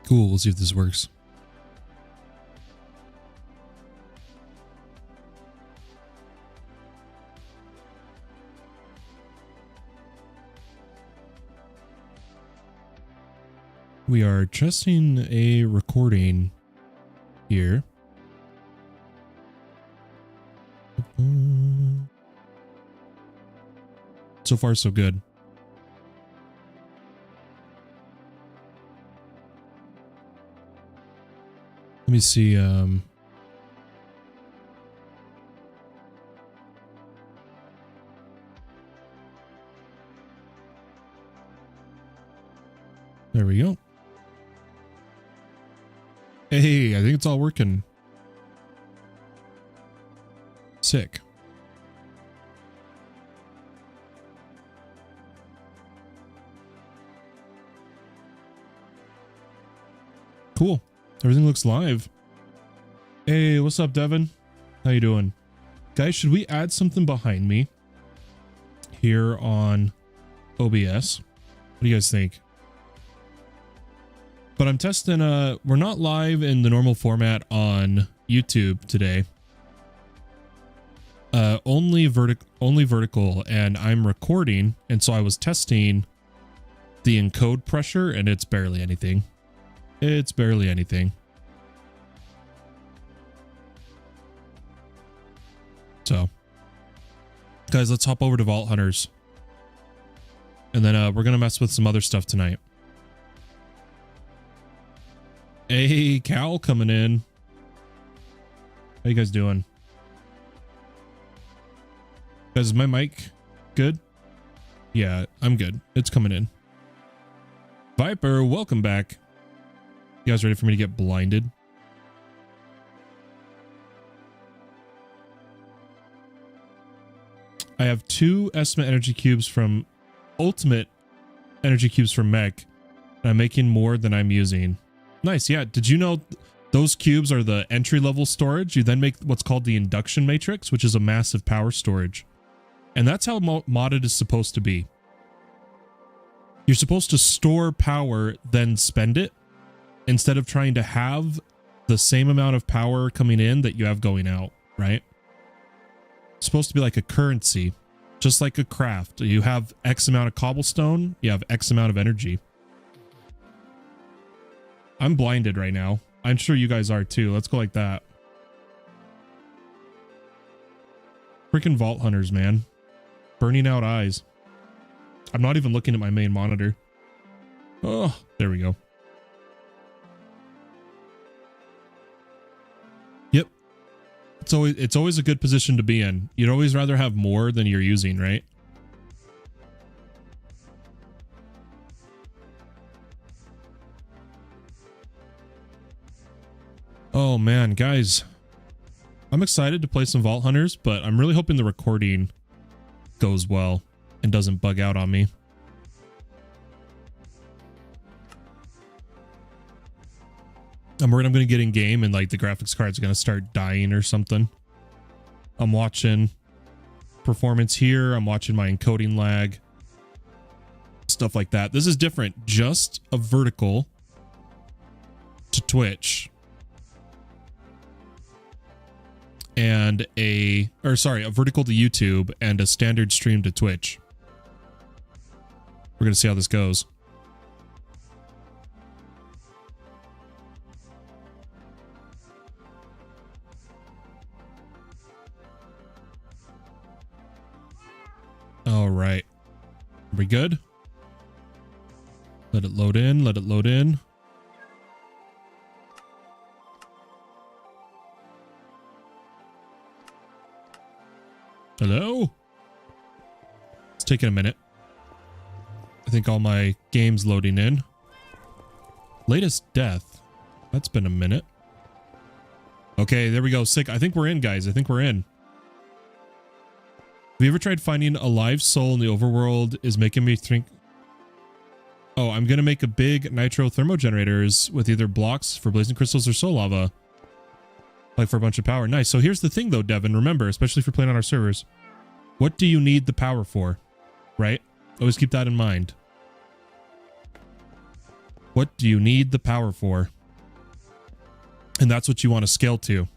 Cool, we'll see if this works. We are testing a recording here. So far, so good. Let me see. There we go. Hey, I think it's all working. Sick. Cool. Everything looks live. Hey, what's up, Devin? How you doing? Guys, should we add something behind me here on OBS? What do you guys think? But I'm testing, we're not live in the normal format on YouTube today. Only vertical, and I'm recording, and so I was testing the encode pressure, and it's barely anything. It's barely anything. So, guys, let's hop over to Vault Hunters. And then we're going to mess with some other stuff tonight. Hey, Cal coming in. How you guys doing? Guys, is my mic good? Yeah, I'm good. It's coming in. Viper, welcome back. You guys ready for me to get blinded? I have 2 estimate energy cubes from ultimate energy cubes from mech, and I'm making more than I'm using. Nice. Yeah. Did you know those cubes are the entry level storage? You then make what's called the induction matrix, which is a massive power storage. And that's how modded is supposed to be. You're supposed to store power, then spend it, instead of trying to have the same amount of power coming in that you have going out, right? It's supposed to be like a currency, just like a craft. You have X amount of cobblestone, you have X amount of energy. I'm blinded right now. I'm sure you guys are too. Let's go like that. Freaking Vault Hunters, man. Burning out eyes. I'm not even looking at my main monitor. Oh, there we go. Yep. It's always a good position to be in. You'd always rather have more than you're using, right? Oh man, guys. I'm excited to play some Vault Hunters, but I'm really hoping the recording goes well and doesn't bug out on me. I'm worried I'm going to get in game and like the graphics card's going to start dying or something. I'm watching performance here. I'm watching my encoding lag. Stuff like that. This is different. Just a vertical to Twitch. And a vertical to YouTube and a standard stream to Twitch. We're going to see how this goes. All right. Are we good? Let it load in. Let it load in. Hello? It's taking a minute. I think all my game's loading in. Latest death. That's been a minute. Okay, there we go. Sick. I think we're in, guys. I think we're in. Have you ever tried finding a live soul in the overworld is making me think... Oh, I'm going to make a big nitro thermo generators with either blocks for blazing crystals or soul lava. Like for a bunch of power. Nice. So here's the thing though, Devin. Remember, especially if you're playing on our servers, what do you need the power for? Right? Always keep that in mind. What do you need the power for? And that's what you want to scale to.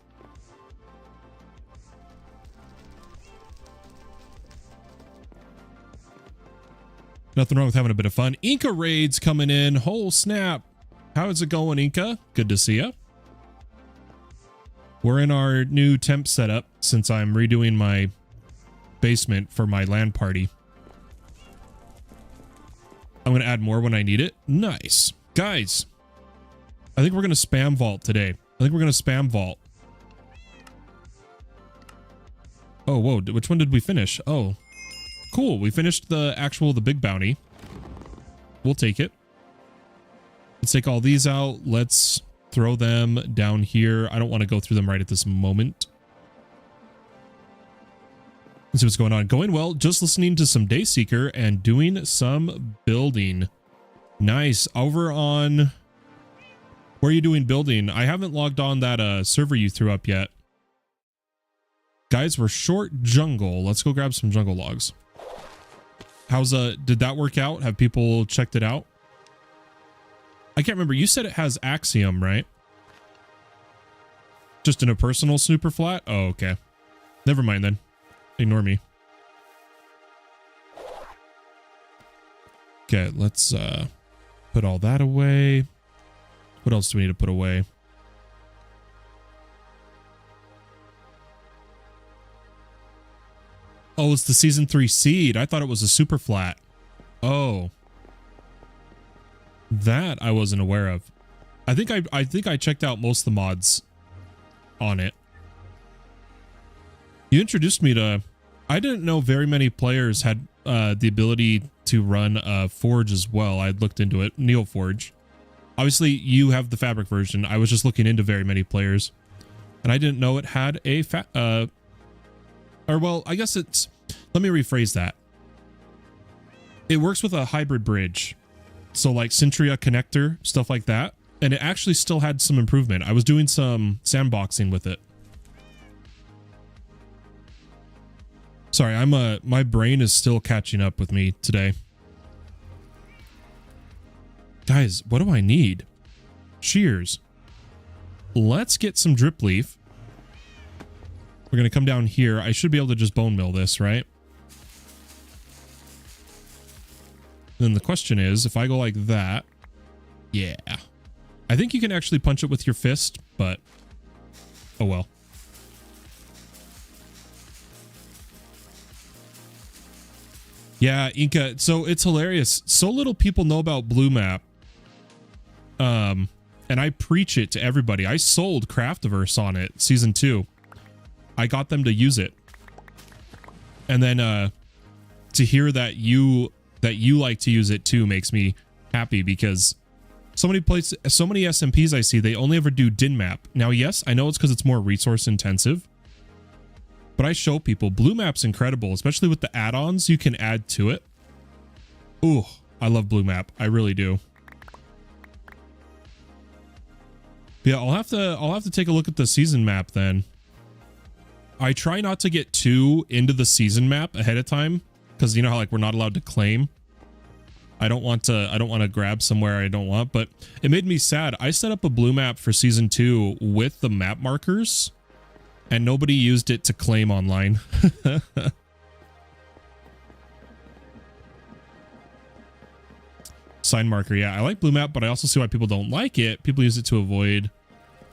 Nothing wrong with having a bit of fun. Inca raids coming in. Oh, snap. How is it going, Inca? Good to see ya. We're in our new temp setup since I'm redoing my basement for my LAN party. I'm going to add more when I need it. Nice. Guys, I think we're going to spam vault today. I think we're going to spam vault. Oh, whoa. Which one did we finish? Oh, cool. We finished the big bounty. We'll take it. Let's take all these out. Let's throw them down here. I don't want to go through them right at this moment. Let's see what's going on. Going well. Just listening to some Dayseeker and doing some building. Nice. Over on... Where are you doing building? I haven't logged on that server you threw up yet. Guys, we're short jungle. Let's go grab some jungle logs. How's did that work out? Have people checked it out? I can't remember. You said it has Axiom, right? Just in a personal super flat? Oh, okay. Never mind then. Ignore me. Okay, let's put all that away. What else do we need to put away? Oh, it's the season 3 seed. I thought it was a super flat. Oh. That I wasn't aware of. I think I checked out most of the mods on it. You introduced me to... I didn't know very many players had the ability to run Forge as well. I looked into it. NeoForge. Obviously, you have the Fabric version. I was just looking into very many players. And I didn't know it had a... or, well, I guess it's... Let me rephrase that. It works with a hybrid bridge. So, like, Centria connector, stuff like that. And it actually still had some improvement. I was doing some sandboxing with it. Sorry, my brain is still catching up with me today. Guys, what do I need? Shears. Let's get some drip leaf. We're going to come down here. I should be able to just bone mill this, right? Then the question is, if I go like that, yeah. I think you can actually punch it with your fist, but oh well. Yeah, Inca. So it's hilarious. So little people know about Blue Map. And I preach it to everybody. I sold Craftiverse on it, season 2. I got them to use it. And then to hear that you like to use it too makes me happy, because so many SMPs I see, they only ever do DIN map. Now, yes, I know it's because it's more resource intensive, but I show people Blue Map's incredible, especially with the add-ons you can add to it. Ooh, I love Blue Map. I really do. Yeah, I'll have to take a look at the season map then. I try not to get too into the season map ahead of time, because you know how like we're not allowed to claim. I don't want to grab somewhere I don't want, but it made me sad. I set up a Blue Map for season 2 with the map markers, and nobody used it to claim online. Sign marker, yeah, I like Blue Map, but I also see why people don't like it. People use it to avoid.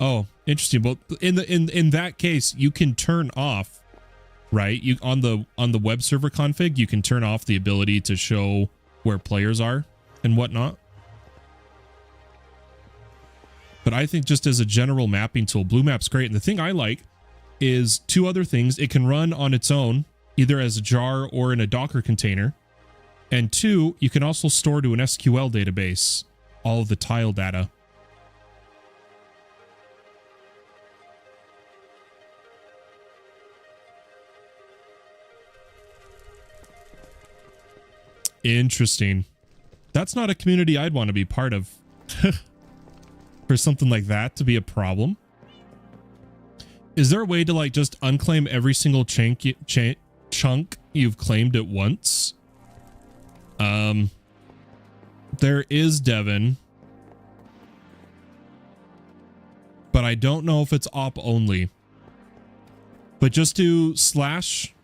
Oh, interesting. Well, in that case, you can turn off, right? You on the web server config, you can turn off the ability to show where players are and whatnot. But I think just as a general mapping tool, Blue Map's great. And the thing I like is 2 other things. It can run on its own, either as a jar or in a Docker container. And 2, you can also store to an SQL database all of the tile data. Interesting. That's not a community I'd want to be part of. For something like that to be a problem. Is there a way to like just unclaim every single chunk you've claimed at once? There is, Devin. but I don't know if it's op only. But just do slash.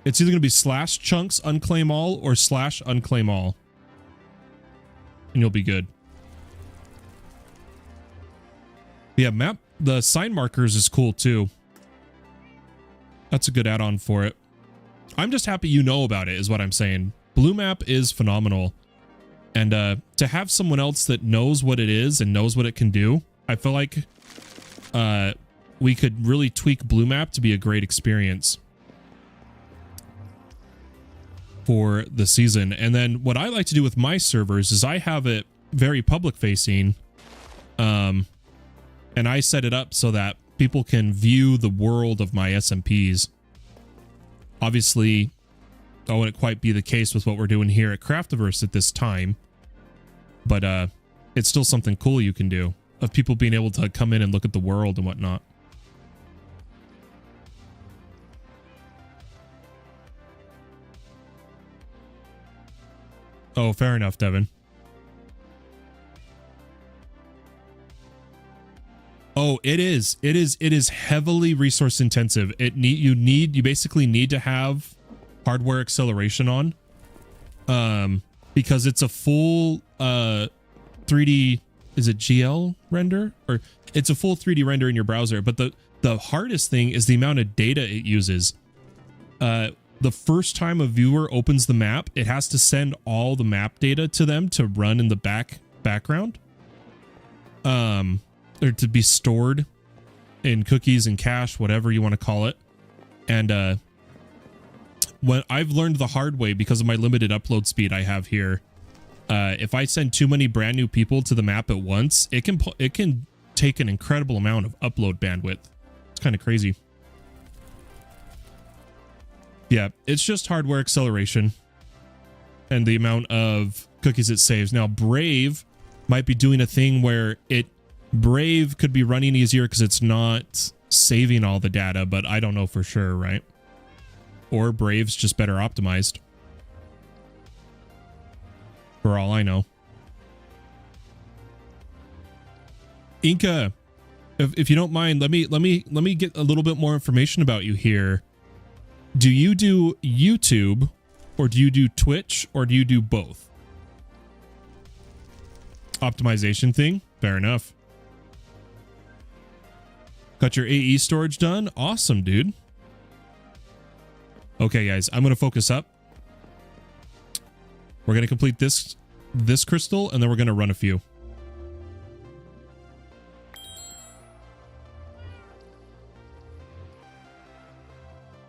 It's either going to be slash chunks unclaim all or slash unclaim all. And you'll be good. Yeah, map. The sign markers is cool too. That's a good add-on for it. I'm just happy you know about it is what I'm saying. Blue map is phenomenal. And to have someone else that knows what it is and knows what it can do, I feel like we could really tweak blue map to be a great experience for the season. And then what I like to do with my servers is I have it very public facing. And I set it up so that people can view the world of my SMPs. Obviously, that wouldn't quite be the case with what we're doing here at Craftiverse at this time. But it's still something cool you can do of people being able to come in and look at the world and whatnot. Oh, fair enough, Devin. Oh, it is heavily resource intensive. You basically need to have hardware acceleration on. Because it's a full 3D, is it GL render? Or it's a full 3D render in your browser, but the hardest thing is the amount of data it uses. The first time a viewer opens the map, it has to send all the map data to them to run in the background. Or to be stored in cookies and cache, whatever you want to call it. And when I've learned the hard way because of my limited upload speed I have here, if I send too many brand new people to the map at once, it can take an incredible amount of upload bandwidth. It's kind of crazy. Yeah, it's just hardware acceleration and the amount of cookies it saves. Now, Brave might be doing a thing where Brave could be running easier because it's not saving all the data, but I don't know for sure, right? Or Brave's just better optimized. For all I know. Inca, if you don't mind, let me get a little bit more information about you here. Do you do YouTube, or do you do Twitch, or do you do both? Optimization thing? Fair enough. Got your AE storage done? Awesome, dude. Okay, guys, I'm going to focus up. We're going to complete this crystal, and then we're going to run a few.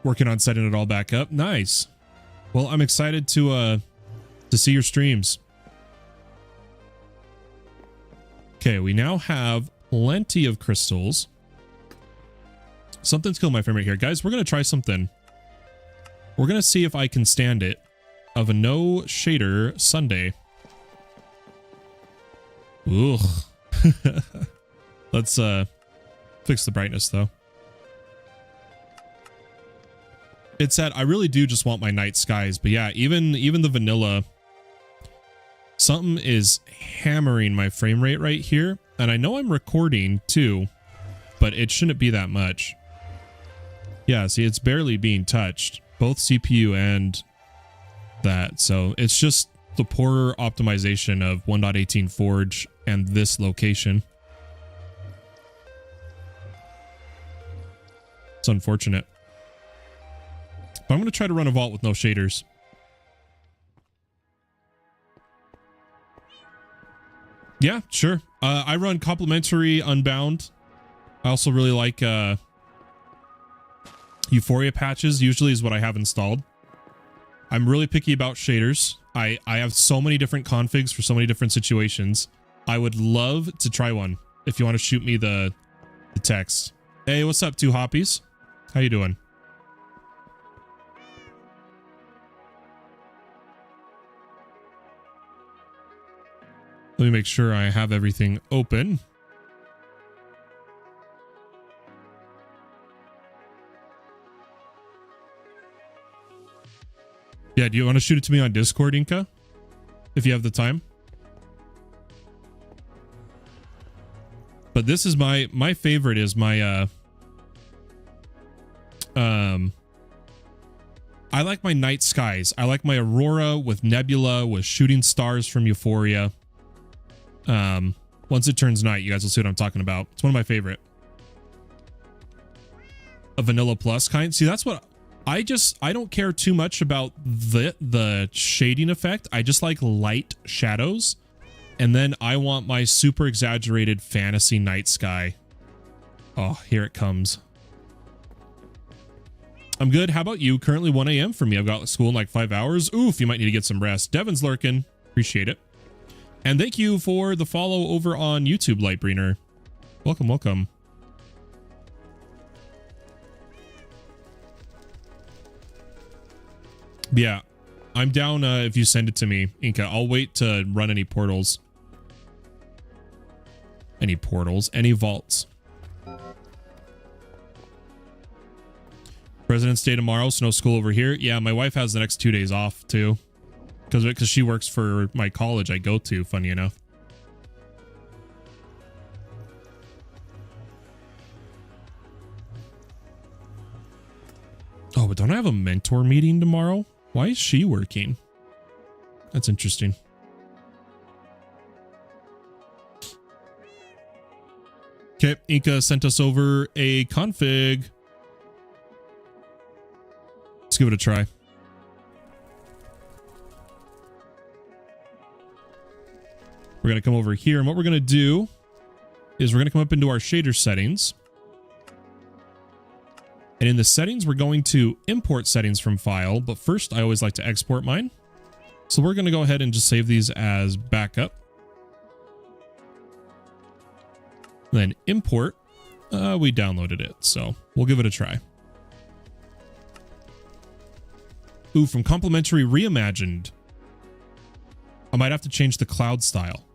Working on setting it all back up. Nice. Well, I'm excited to see your streams. Okay, we now have plenty of crystals. Something's killing my frame rate here. Guys, we're going to try something. We're going to see if I can stand it of a no shader Sunday. Ugh. Let's fix the brightness though. It's sad. I really do just want my night skies, but yeah, even the vanilla, something is hammering my frame rate right here. And I know I'm recording too, but it shouldn't be that much. Yeah, see, it's barely being touched, both CPU and that. So it's just the poorer optimization of 1.18 Forge and this location. It's unfortunate. But I'm going to try to run a vault with no shaders. Yeah, sure. I run complementary Unbound. I also really like Euphoria patches, usually is what I have installed. I'm really picky about shaders. I have so many different configs for so many different situations. I would love to try one if you want to shoot me the text. Hey, what's up, Two Hoppies? How you doing? Let me make sure I have everything open. Yeah, do you want to shoot it to me on Discord, Inca? If you have the time. But this is my favorite is my I like my night skies. I like my aurora with nebula with shooting stars from Euphoria. Once it turns night, you guys will see what I'm talking about. It's one of my favorite. A vanilla plus kind. See, that's what I don't care too much about the shading effect. I just like light shadows. And then I want my super exaggerated fantasy night sky. Oh, here it comes. I'm good. How about you? Currently 1 a.m. for me. I've got school in like 5 hours. Oof, you might need to get some rest. Devin's lurking. Appreciate it. And thank you for the follow over on YouTube, Lightbreener. Welcome, welcome. Yeah, I'm down if you send it to me, Inca. I'll wait to run any portals. Any portals, any vaults. President's Day tomorrow, so no school over here. Yeah, my wife has the next 2 days off too. Because she works for my college I go to, funny enough. Oh, but don't I have a mentor meeting tomorrow? Why is she working? That's interesting. Okay, Inca sent us over a config. Let's give it a try. We're going to come over here, and what we're going to do is we're going to come up into our shader settings. And in the settings, we're going to import settings from file, but first I always like to export mine. So we're going to go ahead and just save these as backup. Then import, we downloaded it, so we'll give it a try. Ooh, from complementary reimagined. I might have to change the cloud style.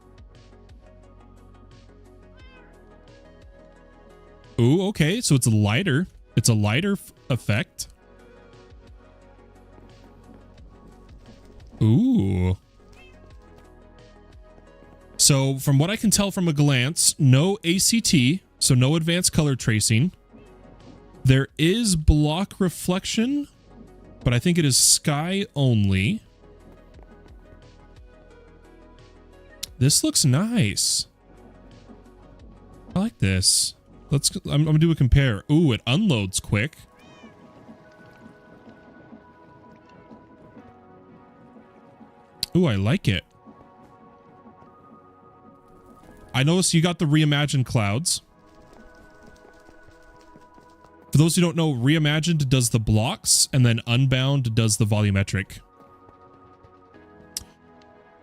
Ooh, okay, so it's a lighter. It's a lighter effect. Ooh. So from what I can tell from a glance, no ACT, so no advanced color tracing. There is block reflection, but I think it is sky only. This looks nice. I like this. I'm gonna do a compare. Ooh, it unloads quick. Ooh, I like it. I noticed you got the reimagined clouds. For those who don't know, reimagined does the blocks, and then unbound does the volumetric.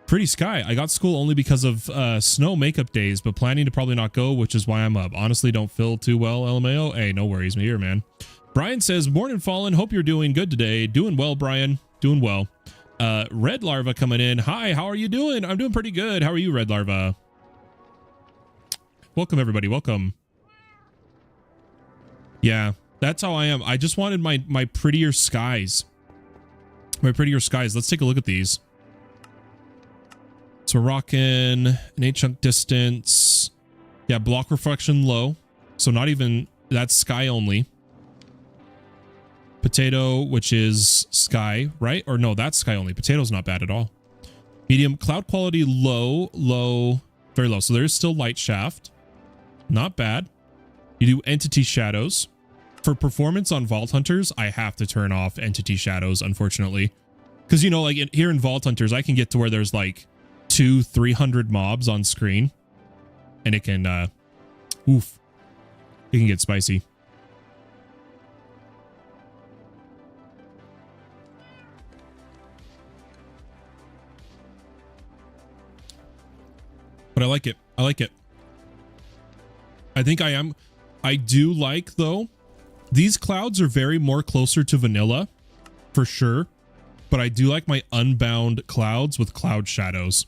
Pretty sky. I got school only because of snow makeup days, but planning to probably not go, which is why I'm up. Honestly, don't feel too well, LMAO. Hey, no worries, me here, man. Brian says, morning fallen. Hope you're doing good today. Doing well, Brian. Doing well. Red Larva coming in. Hi, how are you doing? I'm doing pretty good. How are you, Red Larva? Welcome, everybody. Welcome. Yeah, that's how I am. I just wanted my prettier skies. My prettier skies. Let's take a look at these. So we're rocking an 8-chunk distance. Yeah, block reflection low. So not even, that's sky only. Potato, which is sky, right? Or no, that's sky only. Potato's not bad at all. Medium, cloud quality low, low, very low. So there's still light shaft. Not bad. You do entity shadows. For performance on Vault Hunters, I have to turn off entity shadows, unfortunately. Because, you know, like here in Vault Hunters, I can get to where there's like 200-300 mobs on screen, and it can oof, it can get spicy. But I like it. I like it. I think I do like, though, these clouds are very more closer to vanilla for sure, but I do like my unbound clouds with cloud shadows.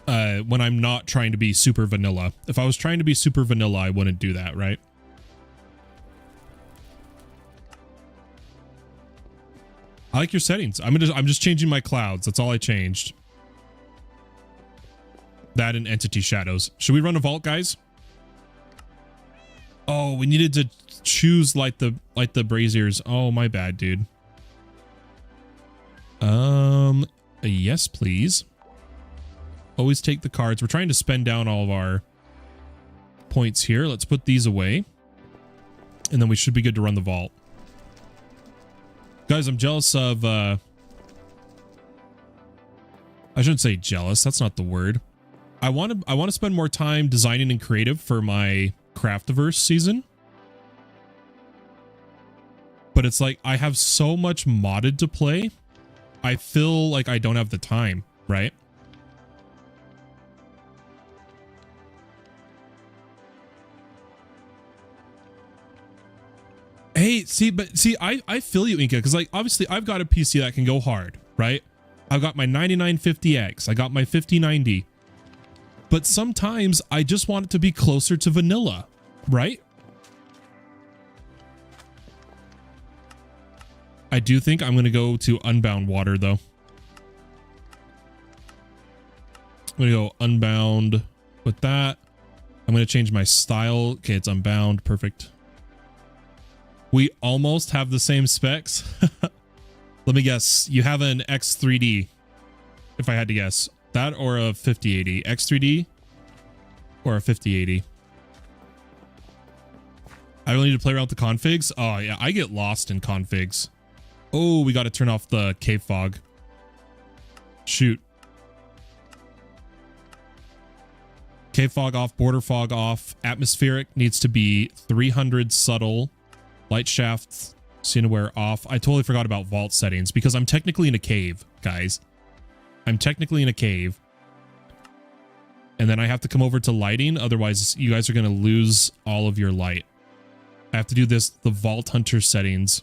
When I'm not trying to be super vanilla. If I was trying to be super vanilla, I wouldn't do that, right? I like your settings. I'm just changing my clouds. That's all I changed. That and entity shadows. Should we run a vault, guys? Oh, we needed to choose light the braziers. Oh, my bad, dude. Yes, please. Always take the cards. We're trying to spend down all of our points here. Let's put these away. And then we should be good to run the vault. Guys, I'm jealous of, I shouldn't say jealous. That's not the word. I want to spend more time designing and creative for my Craftiverse season. But it's like, I have so much modded to play. I feel like I don't have the time, right? Hey, see, I feel you, Inca, because like obviously I've got a PC that can go hard, right? I've got my 9950X, I got my 5090, but sometimes I just want it to be closer to vanilla, right? I do think I'm going to go to Unbound Water, though. I'm going to go Unbound with that. I'm going to change my style. Okay, it's Unbound. Perfect. We almost have the same specs. Let me guess. You have an X3D, if I had to guess. That or a 5080. X3D or a 5080. I really need to play around with the configs. Oh, yeah. I get lost in configs. Oh, we got to turn off the cave fog. Shoot. Cave fog off, border fog off. Atmospheric needs to be 300 subtle. Light shaft, Cineware off. I totally forgot about vault settings because I'm technically in a cave, guys. I'm technically in a cave. And then I have to come over to lighting. Otherwise, you guys are going to lose all of your light. I have to do this, the Vault Hunter settings.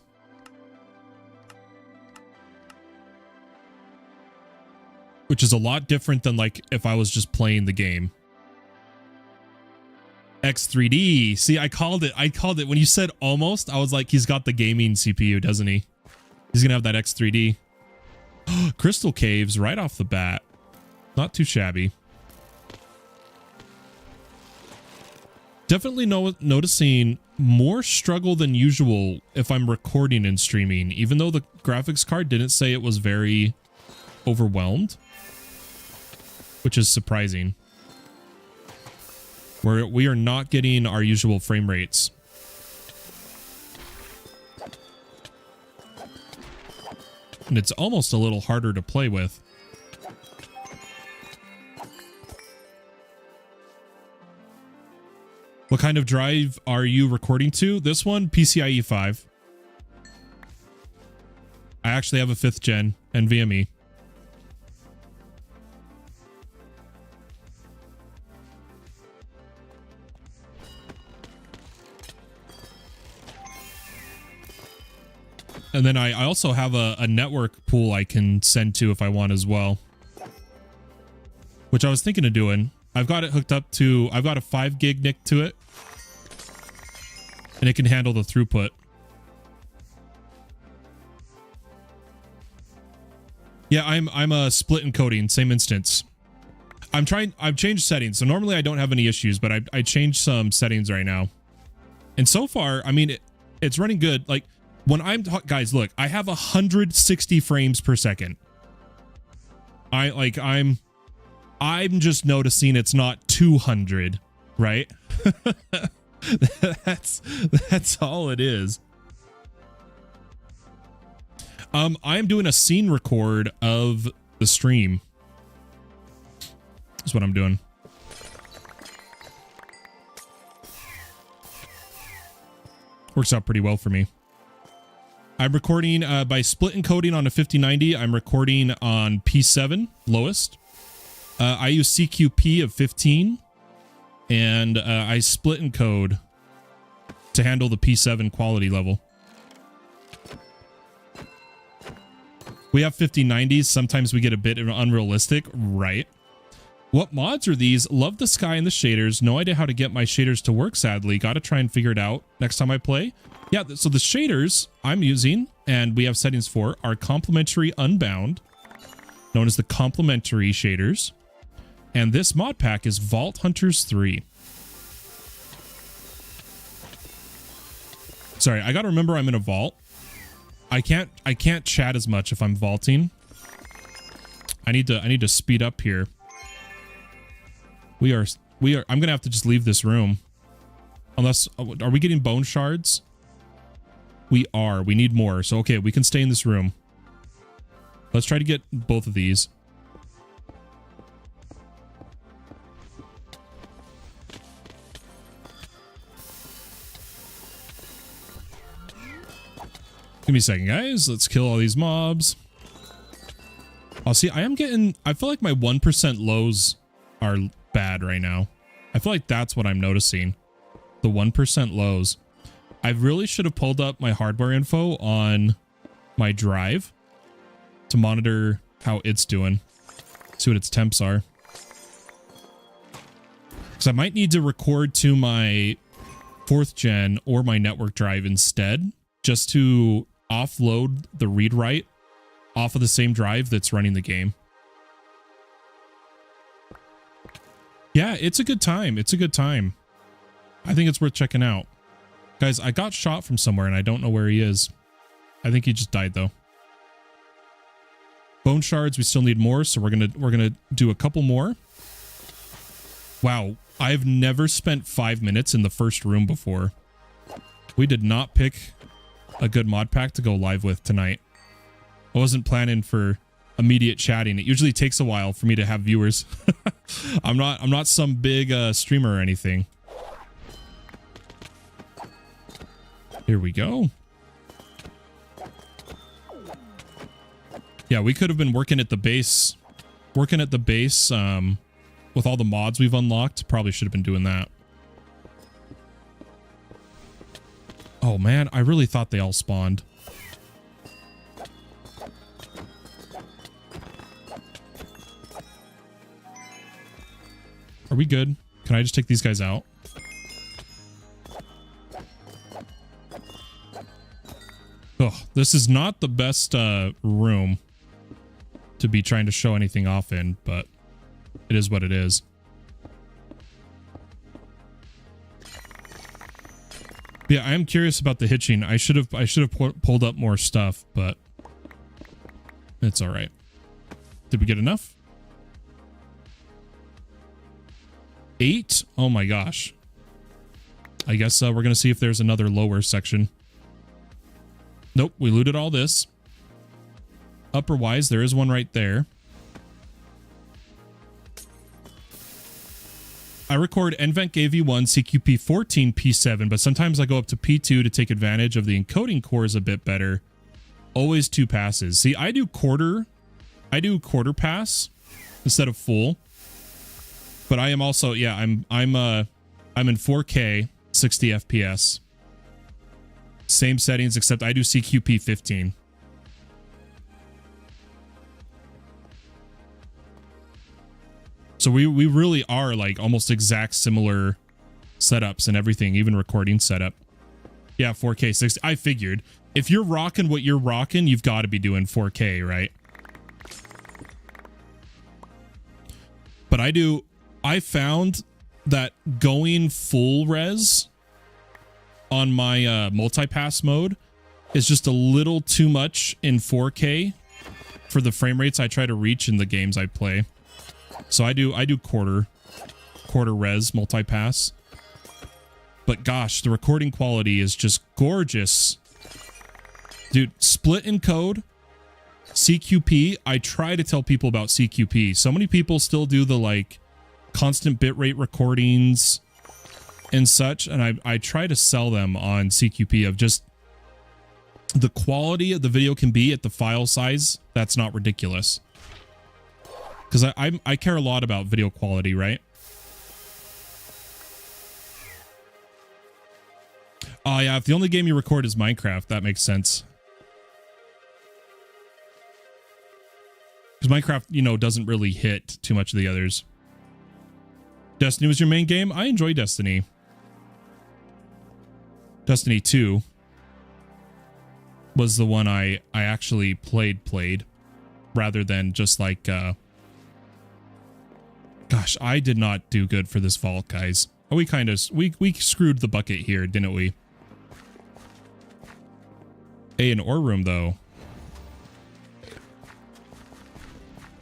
Which is a lot different than like if I was just playing the game. X3D. See, I called it. When you said almost, I was like, he's got the gaming CPU, doesn't he? He's going to have that X3D. Crystal caves right off the bat. Not too shabby. Definitely noticing more struggle than usual if I'm recording and streaming, even though the graphics card didn't say it was very overwhelmed, which is surprising. We are not getting our usual frame rates. And it's almost a little harder to play with. What kind of drive are you recording to? This one, PCIe 5. I actually have a 5th gen NVMe. And then I also have a network pool I can send to if I want as well. Which I was thinking of doing. I've got it hooked up to, I've got a 5 gig NIC to it. And it can handle the throughput. Yeah, I'm a split encoding, same instance. I've changed settings. So normally I don't have any issues, but I changed some settings right now. And so far, I mean, it's running good. Like, when guys, look, I have 160 frames per second. I'm just noticing it's not 200, right? That's all it is. I'm doing a scene record of the stream. That's what I'm doing. Works out pretty well for me. I'm recording by split encoding on a 5090. I'm recording on P7 lowest. I use CQP of 15, and I split encode to handle the P7 quality level. We have 5090s. Sometimes we get a bit unrealistic, right? What mods are these? Love the sky and the shaders. No idea how to get my shaders to work, sadly. Got to try and figure it out next time I play. Yeah, so the shaders I'm using, and we have settings for, are complementary unbound, known as the complementary shaders. And this mod pack is Vault Hunters 3. Sorry, I gotta remember I'm in a vault. I can't chat as much if I'm vaulting. I need to speed up here. I'm gonna have to just leave this room. Unless, are we getting bone shards? We are. We need more. So, okay, we can stay in this room. Let's try to get both of these. Give me a second, guys. Let's kill all these mobs. I'll see. I feel like my 1% lows are bad right now. I feel like that's what I'm noticing. The 1% lows. I really should have pulled up my hardware info on my drive to monitor how it's doing. See what its temps are. Because I might need to record to my 4th gen or my network drive instead, just to offload the read-write off of the same drive that's running the game. Yeah, it's a good time. It's a good time. I think it's worth checking out. Guys, I got shot from somewhere and I don't know where he is. I think he just died though. Bone shards, we still need more, so we're gonna do a couple more. Wow, I've never spent 5 minutes in the first room before. We did not pick a good mod pack to go live with tonight. I wasn't planning for immediate chatting. It usually takes a while for me to have viewers. I'm not some big streamer or anything. Here we go. Yeah, we could have been working at the base. With all the mods we've unlocked. Probably should have been doing that. Oh man, I really thought they all spawned. Are we good? Can I just take these guys out? Oh, this is not the best room to be trying to show anything off in, but it is what it is. Yeah, I am curious about the hitching. I should have pulled up more stuff, but it's all right. Did we get enough? 8? Oh my gosh. I guess we're gonna see if there's another lower section. Nope, we looted all this. Upper wise, there is one right there. I record NVENC AV1 CQP 14 P7, but sometimes I go up to P2 to take advantage of the encoding cores a bit better. Always 2 passes. See, I do quarter pass instead of full. But I am also, yeah, I'm in 4K 60 FPS. Same settings, except I do CQP 15. So we really are like almost exact similar setups and everything, even recording setup. Yeah, 4K 60. I figured if you're rocking what you're rocking, you've got to be doing 4K, right? But I found that going full res on my multipass mode is just a little too much in 4K for the frame rates I try to reach in the games I play. So I do quarter res multipass. But gosh, the recording quality is just gorgeous. Dude, split encode, CQP. I try to tell people about CQP. So many people still do the like constant bitrate recordings and such, and I try to sell them on CQP of just the quality of the video can be at the file size that's not ridiculous. Because I care a lot about video quality, right? Oh yeah, if the only game you record is Minecraft, that makes sense. Because Minecraft, you know, doesn't really hit too much of the others. Destiny was your main game? I enjoy Destiny. Destiny 2 was the one I actually played rather than just like Gosh, I did not do good for this vault, guys. Oh, we screwed the bucket here, didn't we? Hey, an ore room though.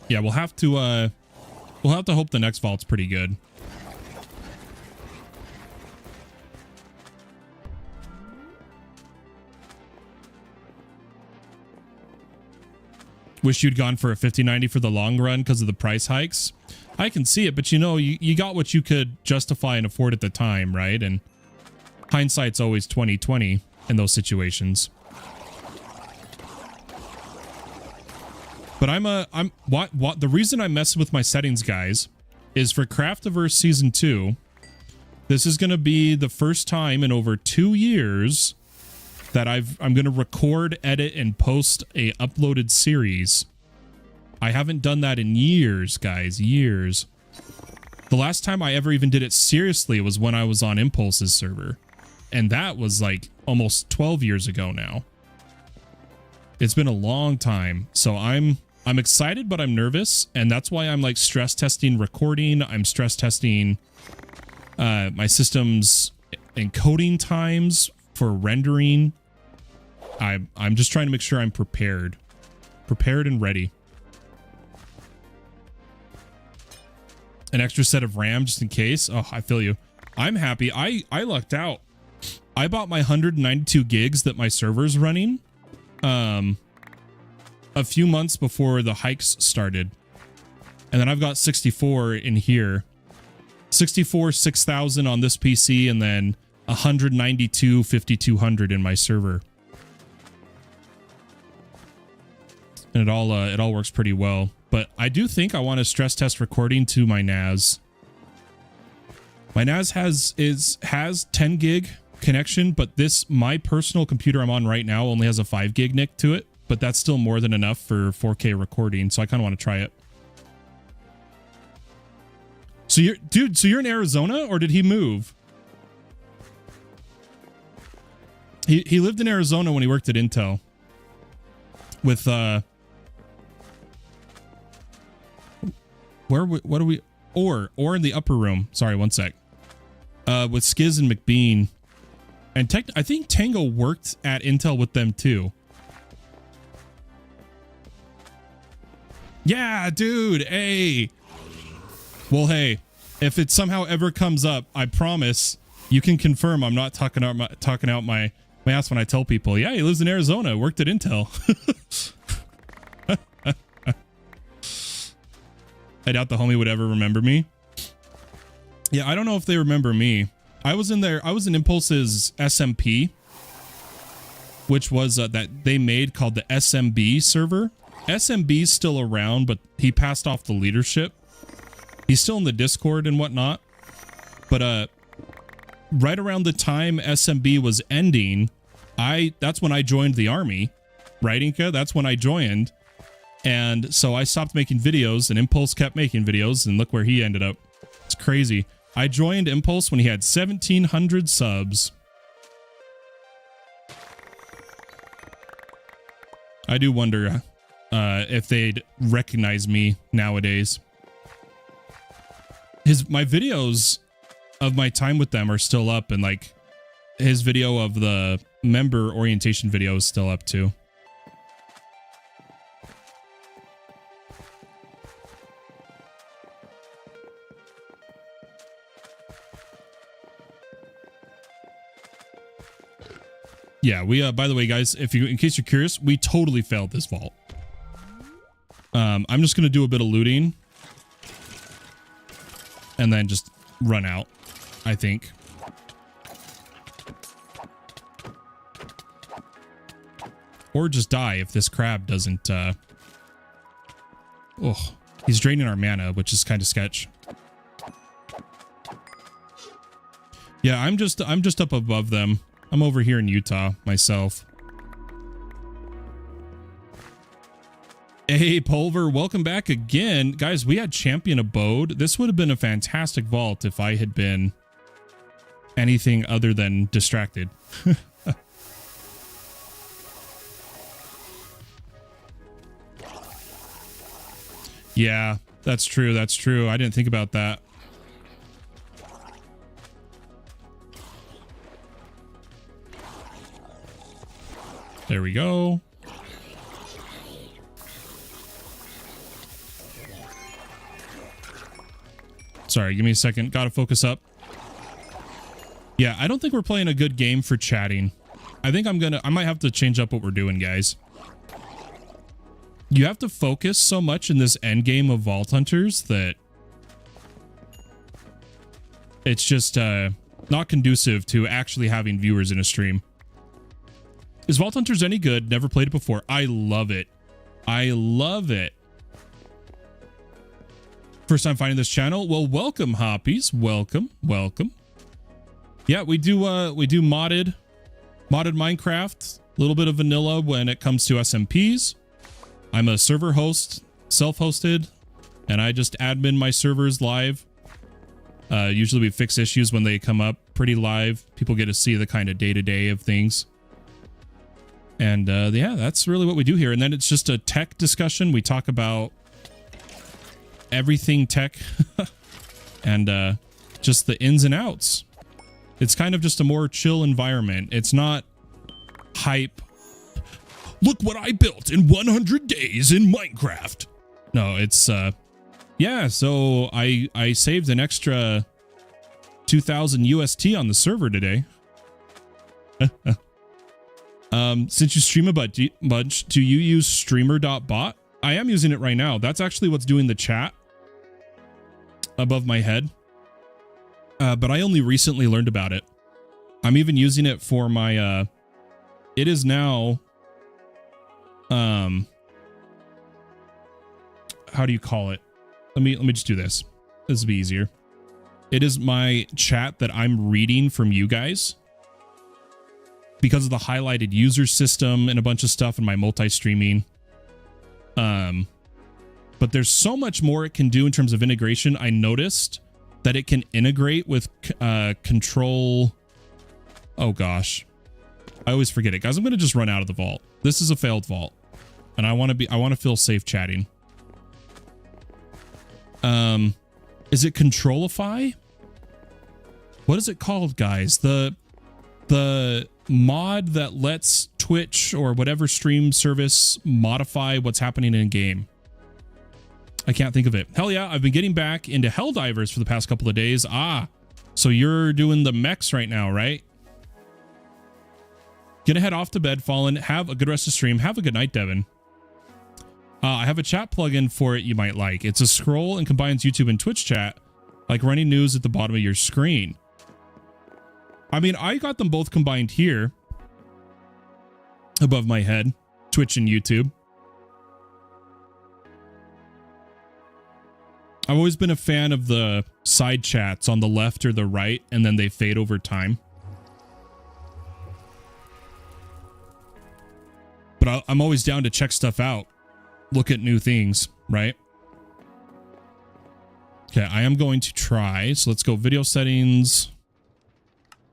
Yeah, we'll have to hope the next vault's pretty good. Wish you'd gone for a 5090 for the long run because of the price hikes. I can see it, but you know, you got what you could justify and afford at the time, right? And hindsight's always 20/20 in those situations. But the reason I'm messing with my settings, guys, is for Craftiverse Season 2. This is going to be the first time in over 2 years that I'm going to record, edit, and post a uploaded series. I haven't done that in years, guys, years. The last time I ever even did it seriously was when I was on Impulse's server. And that was like almost 12 years ago now. It's been a long time. So I'm excited, but I'm nervous. And that's why I'm like stress testing recording. I'm stress testing my system's encoding times for rendering. I'm just trying to make sure I'm prepared and ready. An extra set of RAM just in case. Oh, I feel you. I'm happy. I lucked out. I bought my 192 gigs that my server's running a few months before the hikes started. And then I've got 64 in here. 64 6000 on this PC, and then 192 5200 in my server. And it all works pretty well. But I do think I want to stress test recording to my NAS. My NAS has 10 gig connection, but my personal computer I'm on right now only has a 5 gig NIC to it, but that's still more than enough for 4K recording, so I kind of want to try it. So you're in Arizona, or did he move? He lived in Arizona when he worked at Intel with what are we? Or in the upper room. Sorry, one sec. With Skiz and McBean. And I think Tango worked at Intel with them too. Yeah, dude. Hey. Well, hey, if it somehow ever comes up, I promise you can confirm I'm not talking out my ass when I tell people, yeah, he lives in Arizona, worked at Intel. I doubt the homie would ever remember me. Yeah, I don't know if they remember me. I was in Impulse's SMP, which was that they made called the SMB server. SMB's still around, but he passed off the leadership. He's still in the Discord and whatnot. But right around the time SMB was ending, that's when I joined the army. Right, Inka? That's when I joined. And so I stopped making videos, and Impulse kept making videos, and look where he ended up. It's crazy. I joined Impulse when he had 1,700 subs. I do wonder if they'd recognize me nowadays. My videos of my time with them are still up, and like his video of the member orientation video is still up too. Yeah, we by the way, guys, in case you're curious, we totally failed this vault. I'm just gonna do a bit of looting and then just run out, I think. Or just die if this crab doesn't oh, he's draining our mana, which is kind of sketch. Yeah, I'm just up above them. I'm over here in Utah myself. Hey, Pulver, welcome back again. Guys, we had Champion Abode. This would have been a fantastic vault if I had been anything other than distracted. Yeah, That's true. That's true. I didn't think about that. There we go. Sorry, give me a second. Gotta focus up. Yeah, I don't think we're playing a good game for chatting. I think I might have to change up what we're doing, guys. You have to focus so much in this end game of Vault Hunters that it's just not conducive to actually having viewers in a stream. Is Vault Hunters any good? Never played it before. I love it. I love it. First time finding this channel? Well, welcome, Hoppies. Welcome, welcome. Yeah, we do modded Minecraft. A little bit of vanilla when it comes to SMPs. I'm a server host, self-hosted, and I just admin my servers live. Usually we fix issues when they come up pretty live. People get to see the kind of day-to-day of things. And yeah, that's really what we do here. And then it's just a tech discussion. We talk about everything tech and just the ins and outs. It's kind of just a more chill environment. It's not hype. Look what I built in 100 days in Minecraft. No, it's yeah, so I saved an extra 2,000 UST on the server today. Since you stream a bunch, do you use streamer.bot? I am using it right now. That's actually what's doing the chat above my head. But I only recently learned about it. I'm even using it for my it is now how do you call it? Let me just do this. This will be easier. It is my chat that I'm reading from you guys because of the highlighted user system and a bunch of stuff in my multi-streaming. But there's so much more it can do in terms of integration. I noticed that it can integrate with control. Oh gosh, I always forget it, guys. I'm gonna just run out of the vault. This is a failed vault, and I want to feel safe chatting. Is it Controlify? What is it called, guys? The mod that lets Twitch or whatever stream service modify what's happening in game. I can't think of it. Hell yeah, I've been getting back into Helldivers for the past couple of days. Ah, so you're doing the mechs right now, right? Gonna head off to bed, Fallen. Have a good rest of the stream. Have a good night, Devin. I have a chat plugin for it you might like. It's a scroll and combines YouTube and Twitch chat, like running news at the bottom of your screen. I mean, I got them both combined here above my head, Twitch and YouTube. I've always been a fan of the side chats on the left or the right, and then they fade over time. But I'm always down to check stuff out. Look at new things, right? Okay, I am going to try. So let's go video settings,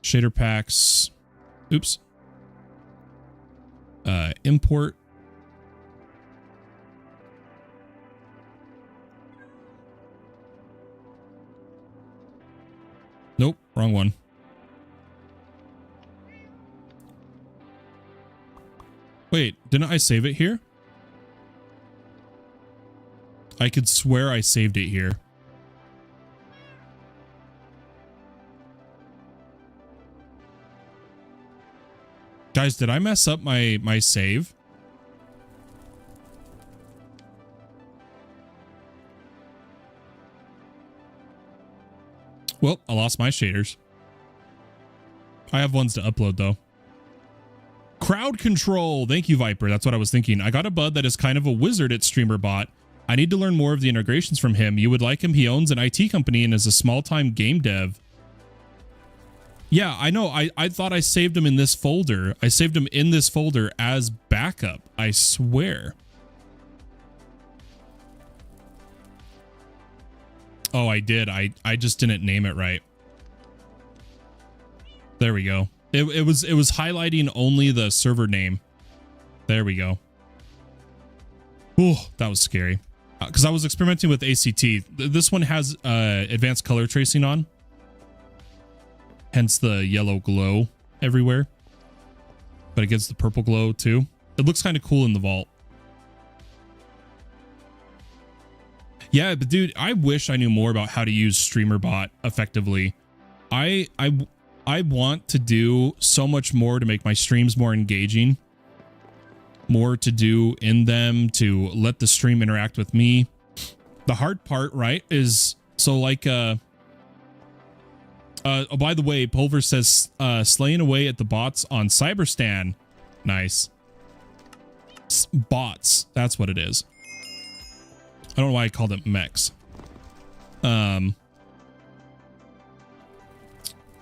shader packs. Oops. Import. Nope, wrong one. Wait, didn't I save it here? I could swear I saved it here. Guys, did I mess up my save? Well, I lost my shaders. I have ones to upload though. Crowd control. Thank you, Viper. That's what I was thinking. I got a bud that is kind of a wizard at StreamerBot. I need to learn more of the integrations from him. You would like him. He owns an IT company and is a small-time game dev. Yeah, I know. I thought I saved him in this folder. I saved him in this folder as backup. I swear. Oh, I did. I just didn't name it right. There we go. It was highlighting only the server name. There we go. Oh, that was scary. because I was experimenting with ACT. This one has advanced color tracing on, hence the yellow glow everywhere, but it gets the purple glow too. It looks kind of cool in the vault. Yeah, but dude, I wish I knew more about how to use StreamerBot effectively. I want to do so much more to make my streams more engaging. More to do in them to let the stream interact with me. The hard part, right, is so like oh, by the way, Pulver says slaying away at the bots on Cyberstan. Nice. Bots, that's what it is. I don't know why I called it mechs. But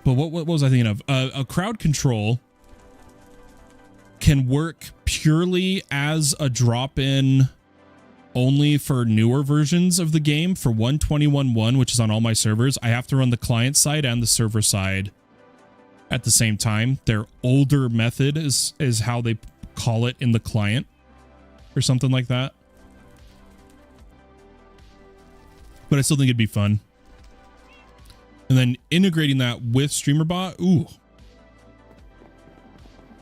what was I thinking of? A crowd control can work purely as a drop-in only for newer versions of the game. For 1.21.1, which is on all my servers, I have to run the client side and the server side at the same time. Their older method is how they call it in the client or something like that. But I still think it'd be fun. And then integrating that with StreamerBot, ooh.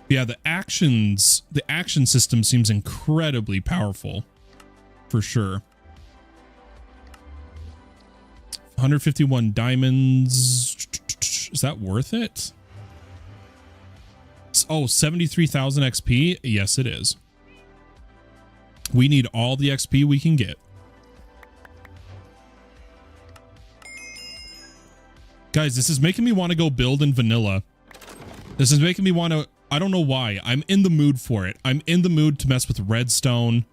Yeah, the action system seems incredibly powerful, for sure. 151 diamonds. Is that worth it? Oh, 73,000 XP? Yes, it is. We need all the XP we can get. Guys, this is making me want to go build in vanilla. This is making me want to... I don't know why. I'm in the mood for it. I'm in the mood to mess with redstone.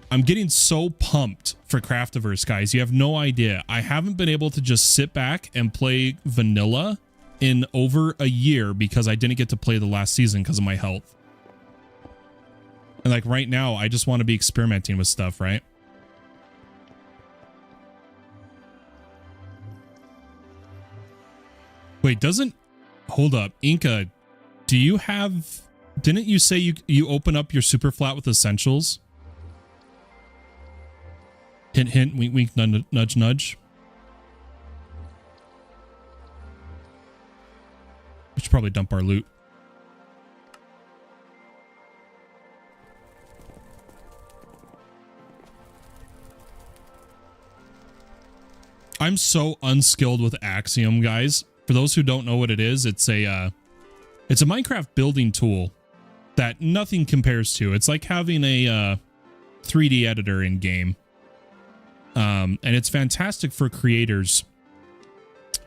I'm getting so pumped for Craftiverse, guys. You have no idea. I haven't been able to just sit back and play vanilla in over a year because I didn't get to play the last season because of my health. And like right now, I just want to be experimenting with stuff, right? Wait, doesn't... Hold up. Inca, do you have... Didn't you say you open up your super flat with essentials? Hint, hint, wink, wink, nudge, nudge. We should probably dump our loot. I'm so unskilled with Axiom, guys. For those who don't know what it is, it's a Minecraft building tool that nothing compares to. It's like having a 3D editor in game. And it's fantastic for creators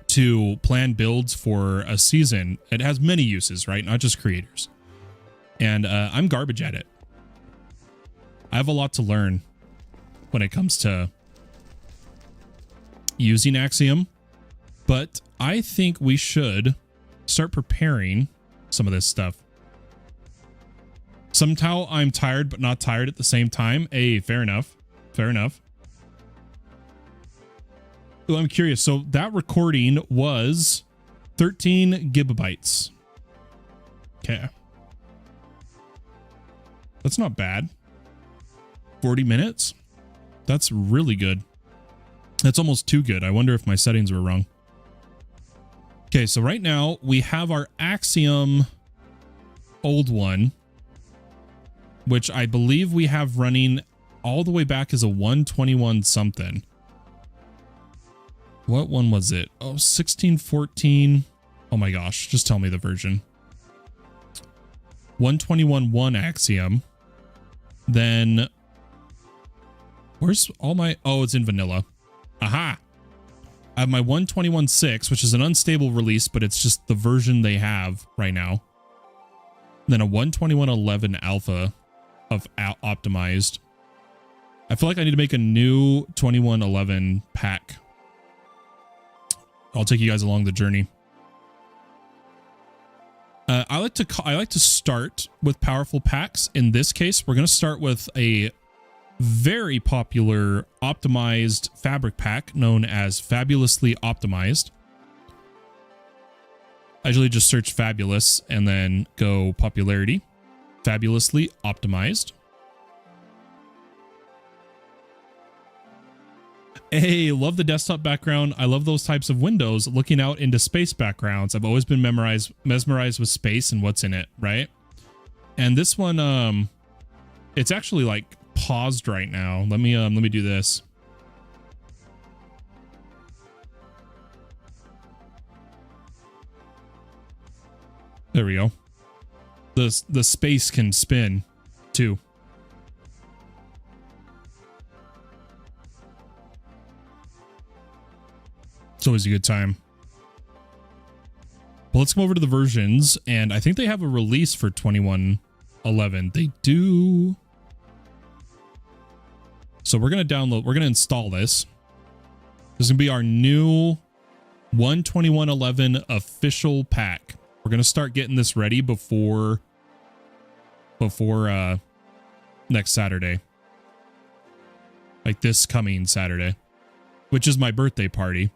to plan builds for a season. It has many uses, right? Not just creators. And I'm garbage at it. I have a lot to learn when it comes to using Axiom, but I think we should start preparing some of this stuff. Somehow I'm tired, but not tired at the same time. Hey, fair enough. Fair enough. Well, I'm curious. So that recording was 13 gigabytes. Okay. That's not bad. 40 minutes? That's really good. That's almost too good. I wonder if my settings were wrong. Okay, so right now we have our Axiom old one, which I believe we have running all the way back as a 121 something. What one was it? Oh, 1614. Oh my gosh, just tell me the version. 121.1 Axiom. Then where's all my... Oh, it's in vanilla. Aha! I have my 121.6, which is an unstable release, but it's just the version they have right now. Then a 121.11 alpha of optimized. I feel like I need to make a new 21.11 pack. I'll take you guys along the journey. I like to start with powerful packs. In this case, we're going to start with a very popular optimized fabric pack known as Fabulously Optimized. I usually just search Fabulous and then go popularity. Fabulously Optimized. Hey, love the desktop background. I love those types of windows looking out into space backgrounds. I've always been mesmerized with space and what's in it, right? And this one, it's actually like paused right now. Let me do this. There we go. The space can spin too. It's always a good time. Well, let's come over to the versions, and I think they have a release for 2111. They do. So we're going to install this. This is going to be our new 12111 official pack. We're going to start getting this ready before next Saturday. Like this coming Saturday, which is my birthday party.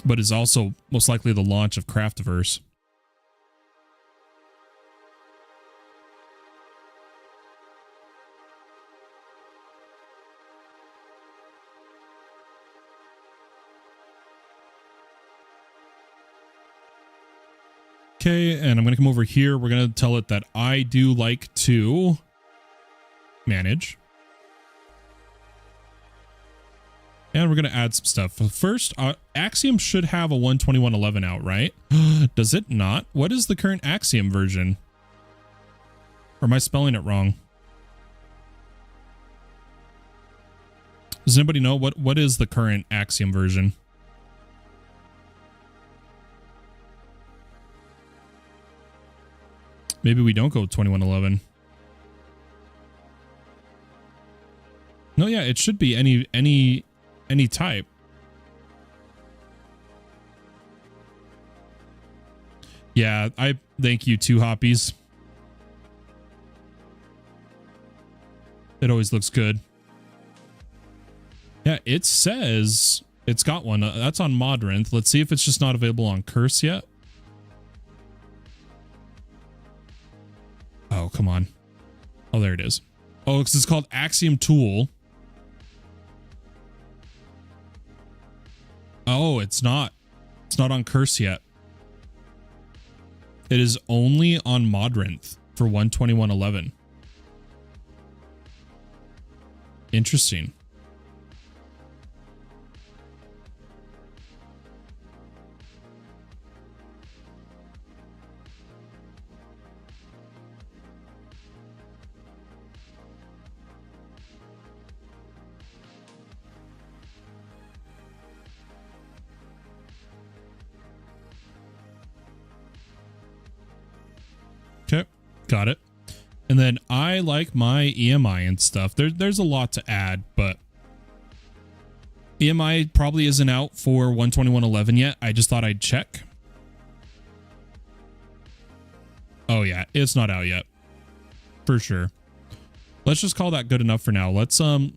But is also most likely the launch of Craftiverse. Okay, and I'm going to come over here. We're going to tell it that I do like to manage. And we're going to add some stuff. First, Axiom should have a 12111 out, right? Does it not? What is the current Axiom version? Or am I spelling it wrong? Does anybody know what is the current Axiom version? Maybe we don't go 2111. No, yeah, it should be any type. Yeah, I thank you too, Hoppies. It always looks good. Yeah, it says it's got one. That's on Modrinth. Let's see if it's just not available on Curse yet. Oh, come on. Oh, there it is. Oh, because it's called Axiom Tool. Oh, it's not. It's not on Curse yet. It is only on Modrinth for 12111. Interesting. Okay, got it. And then I like my EMI and stuff. There's a lot to add, but EMI probably isn't out for 12111 yet. I just thought I'd check. Oh yeah, it's not out yet. For sure. Let's just call that good enough for now. Let's now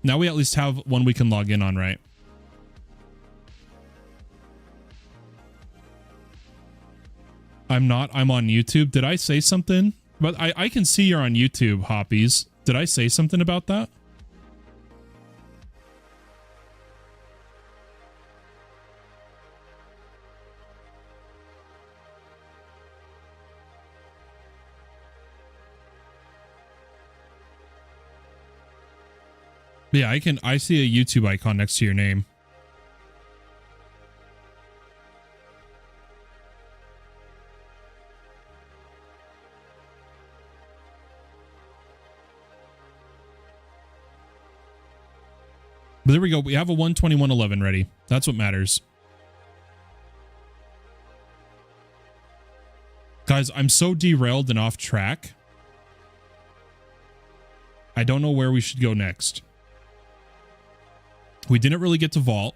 we at least have one we can log in on, right? I'm on YouTube. Did I say something? But I can see you're on YouTube, Hoppies. Did I say something about that? Yeah, I see a YouTube icon next to your name. But there we go. We have a 12111 ready. That's what matters. Guys, I'm so derailed and off track. I don't know where we should go next. We didn't really get to Vault.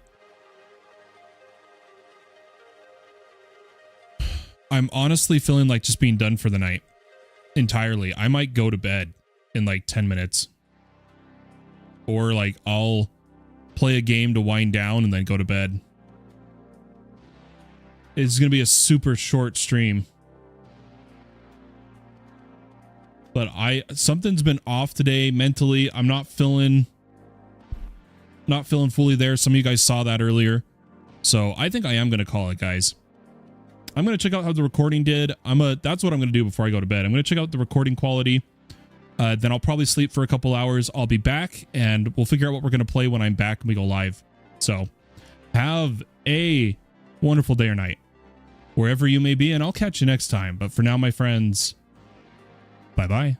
I'm honestly feeling like just being done for the night. Entirely. I might go to bed in like 10 minutes. Or like I'll play a game to wind down and then go to bed. It's going to be a super short stream. but something's been off today mentally. I'm not feeling fully there. Some of you guys saw that earlier. So I think I am going to call it, guys. I'm going to check out how the recording did. That's what I'm going to do before I go to bed. I'm going to check out the recording quality. Then I'll probably sleep for a couple hours. I'll be back and we'll figure out what we're going to play when I'm back and we go live. So have a wonderful day or night wherever you may be, and I'll catch you next time. But for now, my friends, bye-bye.